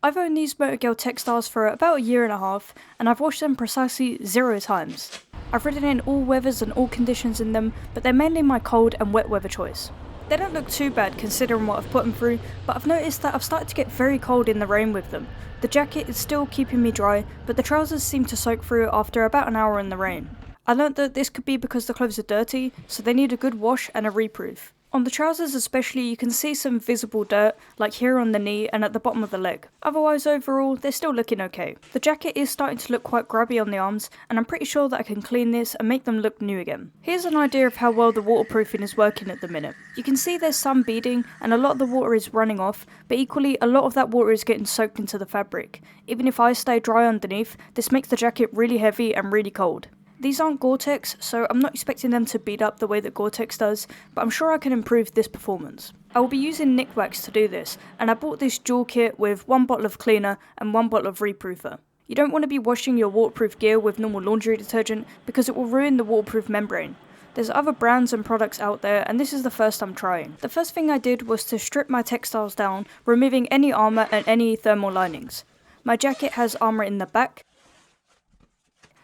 I've owned these MotoGirl textiles for about a year and a half, and I've washed them precisely 0 times. I've ridden in all weathers and all conditions in them, but they're mainly my cold and wet weather choice. They don't look too bad considering what I've put them through, but I've noticed that I've started to get very cold in the rain with them. The jacket is still keeping me dry, but the trousers seem to soak through after about an hour in the rain. I learnt that this could be because the clothes are dirty, so they need a good wash and a reproof. On the trousers especially, you can see some visible dirt, like here on the knee and at the bottom of the leg. Otherwise, overall, they're still looking okay. The jacket is starting to look quite grubby on the arms, and I'm pretty sure that I can clean this and make them look new again. Here's an idea of how well the waterproofing is working at the minute. You can see there's some beading, and a lot of the water is running off, but equally, a lot of that water is getting soaked into the fabric. Even if I stay dry underneath, this makes the jacket really heavy and really cold. These aren't Gore-Tex, so I'm not expecting them to bead up the way that Gore-Tex does, but I'm sure I can improve this performance. I will be using Nikwax to do this, and I bought this dual kit with 1 bottle of cleaner and 1 bottle of reproofer. You don't want to be washing your waterproof gear with normal laundry detergent because it will ruin the waterproof membrane. There's other brands and products out there, and this is the first I'm trying. The first thing I did was to strip my textiles down, removing any armour and any thermal linings. My jacket has armour in the back,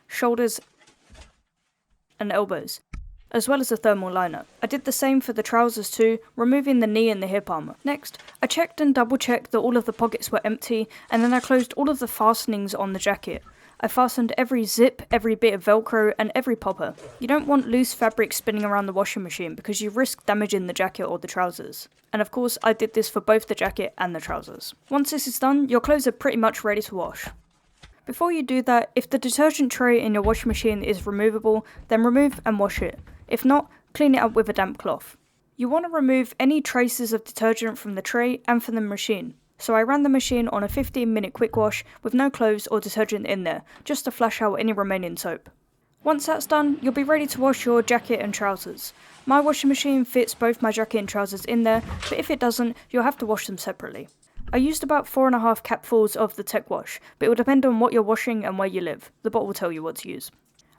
shoulders and elbows, as well as a thermal liner. I did the same for the trousers too, removing the knee and the hip armour. Next, I checked and double checked that all of the pockets were empty, and then I closed all of the fastenings on the jacket. I fastened every zip, every bit of velcro, and every popper. You don't want loose fabric spinning around the washing machine because you risk damaging the jacket or the trousers. And of course, I did this for both the jacket and the trousers. Once this is done, your clothes are pretty much ready to wash. Before you do that, if the detergent tray in your washing machine is removable, then remove and wash it. If not, clean it up with a damp cloth. You want to remove any traces of detergent from the tray and from the machine. So I ran the machine on a 15-minute quick wash with no clothes or detergent in there, just to flush out any remaining soap. Once that's done, you'll be ready to wash your jacket and trousers. My washing machine fits both my jacket and trousers in there, but if it doesn't, you'll have to wash them separately. I used about 4.5 capfuls of the Tech Wash, but it will depend on what you're washing and where you live. The bottle will tell you what to use.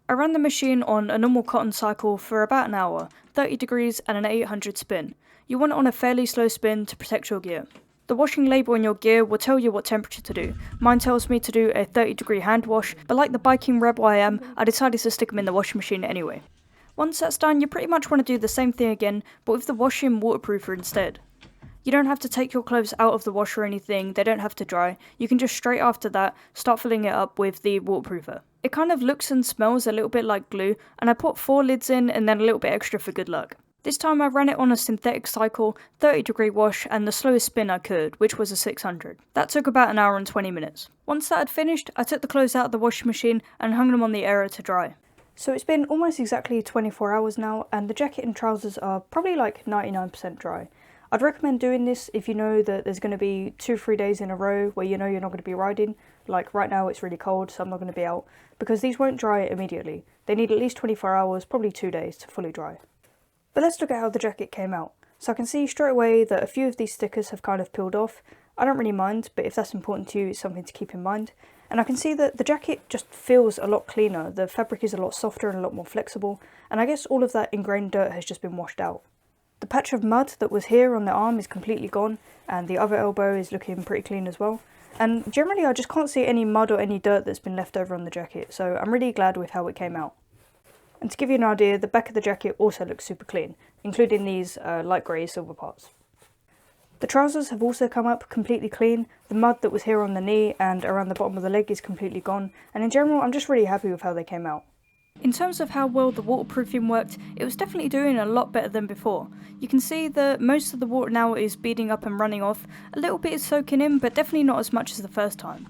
I ran the machine on a normal cotton cycle for about an hour, 30 degrees and an 800 spin. You want it on a fairly slow spin to protect your gear. The washing label on your gear will tell you what temperature to do. Mine tells me to do a 30-degree hand wash, but like the biking rebel I am, I decided to stick them in the washing machine anyway. Once that's done, you pretty much want to do the same thing again, but with the washing waterproofer instead. You don't have to take your clothes out of the wash or anything, they don't have to dry. You can just straight after that start filling it up with the waterproofer. It kind of looks and smells a little bit like glue, and I put 4 lids in and then a little bit extra for good luck. This time I ran it on a synthetic cycle, 30-degree wash, and the slowest spin I could, which was a 600. That took about an hour and 20 minutes. Once that had finished, I took the clothes out of the washing machine and hung them on the air to dry. So it's been almost exactly 24 hours now, and the jacket and trousers are probably like 99% dry. I'd recommend doing this if you know that there's going to be 2-3 days in a row where you know you're not going to be riding. Like right now it's really cold, so I'm not going to be out, because these won't dry immediately. They need at least 24 hours, probably 2 days to fully dry. But let's look at how the jacket came out. So I can see straight away that a few of these stickers have kind of peeled off. I don't really mind, but if that's important to you, it's something to keep in mind. And I can see that the jacket just feels a lot cleaner. The fabric is a lot softer and a lot more flexible, and I guess all of that ingrained dirt has just been washed out. The patch of mud that was here on the arm is completely gone, and the other elbow is looking pretty clean as well. And generally I just can't see any mud or any dirt that's been left over on the jacket, so I'm really glad with how it came out. And to give you an idea, the back of the jacket also looks super clean, including these light grey silver parts. The trousers have also come up completely clean. The mud that was here on the knee and around the bottom of the leg is completely gone, and in general I'm just really happy with how they came out. In terms of how well the waterproofing worked, it was definitely doing a lot better than before. You can see that most of the water now is beading up and running off. A little bit is soaking in, but definitely not as much as the first time.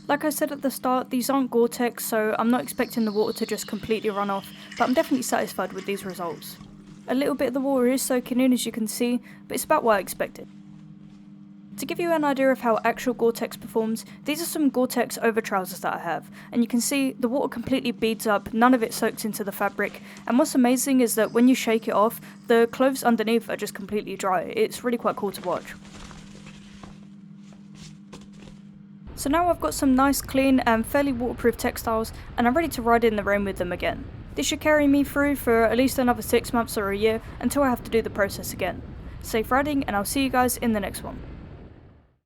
Like I said at the start, these aren't Gore-Tex, so I'm not expecting the water to just completely run off, but I'm definitely satisfied with these results. A little bit of the water is soaking in, as you can see, but it's about what I expected. To give you an idea of how actual Gore-Tex performs, these are some Gore-Tex over trousers that I have, and you can see the water completely beads up, none of it soaks into the fabric, and what's amazing is that when you shake it off, the clothes underneath are just completely dry. It's really quite cool to watch. So now I've got some nice, clean and fairly waterproof textiles, and I'm ready to ride in the rain with them again. This should carry me through for at least another 6 months or a year until I have to do the process again. Safe riding, and I'll see you guys in the next one.